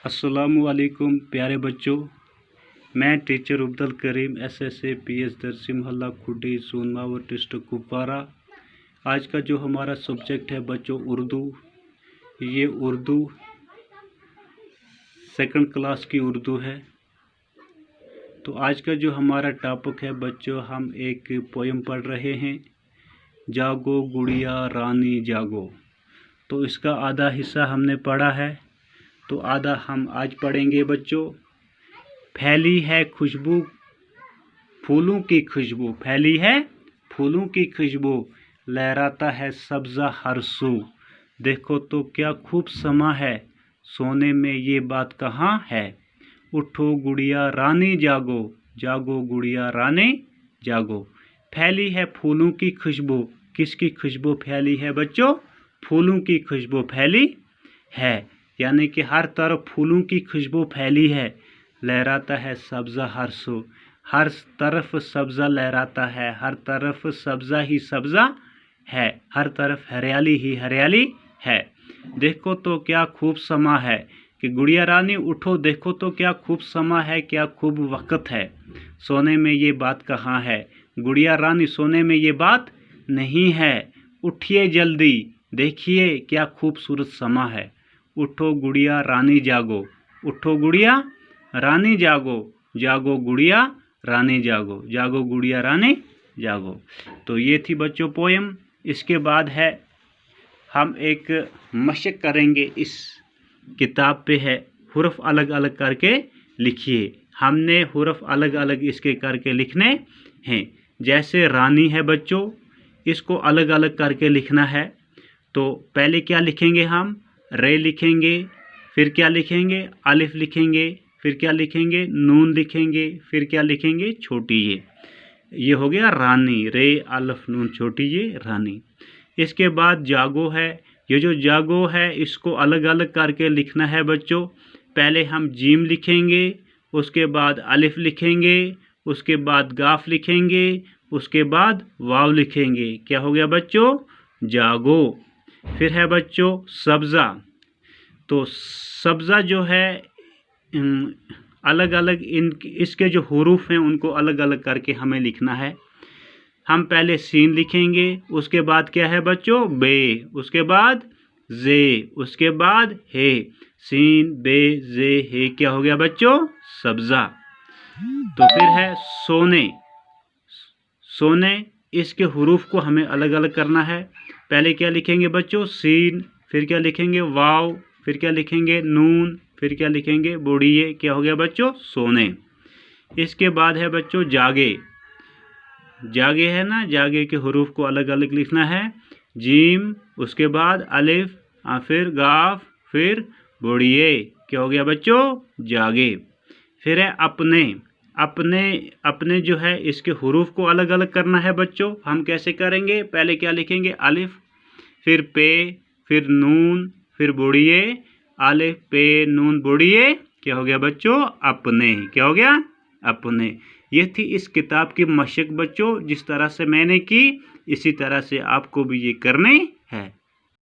अस्सलामुअलैकुम प्यारे बच्चों, मैं teacher Abdul Karim SSA PS दरसी मोहल्ला खुडी सोनमावर डिस्ट्रिक्ट कुपवारा। आज का जो हमारा सब्जेक्ट है बच्चों उर्दू। ये उर्दू सेकंड क्लास की उर्दू है। तो आज का जो हमारा टॉपिक है बच्चों, हम एक पोयम पढ़ रहे हैं, जागो गुड़िया रानी जागो। तो इसका आधा हिस्सा हमने पढ़ा है, तो आधा हम आज पढ़ेंगे बच्चों। फैली है खुशबू फूलों की खुशबू, फैली है फूलों की खुशबू, लहराता है सब्जा हर सू। देखो तो क्या खूब समा है, सोने में ये बात कहाँ है। उठो गुड़िया रानी जागो, जागो गुड़िया रानी जागो। फैली है फूलों की खुशबू, किसकी खुशबू फैली है बच्चों? फूलों की खुशबू फैली है, यानी कि हर तरफ फूलों की खुशबू फैली है। लहराता है सब्जा हर सू, हर तरफ सब्जा लहराता है, हर तरफ सब्जा ही सब्जा है, हर तरफ हरियाली ही हरियाली है। देखो तो क्या खूब समा है कि गुड़िया रानी उठो, देखो तो क्या खूब समा है, क्या खूब वक्त है। सोने में ये बात कहाँ है, गुड़िया रानी सोने में ये बात नहीं है। उठिए जल्दी, देखिए क्या खूबसूरत समा है। उठो गुड़िया रानी जागो, उठो गुड़िया रानी जागो, जागो गुड़िया रानी जागो, जागो गुड़िया रानी जागो। तो ये थी बच्चों पोयम। इसके बाद है हम एक मशक करेंगे, इस किताब पे है हुर्फ अलग अलग करके लिखिए। हमने हुर्फ अलग अलग इसके करके लिखने हैं। जैसे रानी है बच्चों, इसको अलग अलग करके लिखना है। तो पहले क्या लिखेंगे हम? रे लिखेंगे, फिर क्या लिखेंगे? अलिफ लिखेंगे, फिर क्या लिखेंगे? नून लिखेंगे, फिर क्या लिखेंगे? छोटी ये हो गया रानी। रे अलिफ नून छोटी ये रानी। इसके बाद जागो है। ये जो जागो है इसको अलग अलग करके लिखना है बच्चों। पहले हम जीम लिखेंगे, उसके बाद अलिफ लिखेंगे, उसके बाद गाफ लिखेंगे, उसके बाद वाव लिखेंगे। क्या हो गया बच्चों? जागो। फिर है बच्चों सब्ज़ा। तो सब्ज़ा जो है अलग अलग इसके जो हुरूफ हैं उनको अलग अलग करके हमें लिखना है। हम पहले सीन लिखेंगे, उसके बाद क्या है बच्चों? बे, उसके बाद जे, उसके बाद हे। सीन बे जे हे क्या हो गया बच्चों? सब्ज़ा। तो फिर है सोने। सोने, इसके हुरूफ को हमें अलग अलग करना है। पहले क्या लिखेंगे बच्चों? सीन, फिर क्या लिखेंगे? वाव, फिर क्या लिखेंगे? नून, फिर क्या लिखेंगे? बुढ़िए। क्या हो गया बच्चों? सोने। इसके बाद है बच्चों जागे। जागे है ना, जागे के हुरूफ को अलग अलग लिखना है। जीम, उसके बाद अलिफ, फिर गाफ, फिर बुढ़िए। क्या हो गया बच्चों? जागे। फिर है अपने। अपने जो है इसके हुरूफ को अलग अलग करना है बच्चों। हम कैसे करेंगे? पहले क्या लिखेंगे? अलिफ, फिर पे, फिर नून, फिर बुढ़िए। अलिफ पे नून बुढ़िए। क्या हो गया बच्चों? अपने। क्या हो गया? अपने। ये थी इस किताब की मशक बच्चों। जिस तरह से मैंने की, इसी तरह से आपको भी ये करनी है।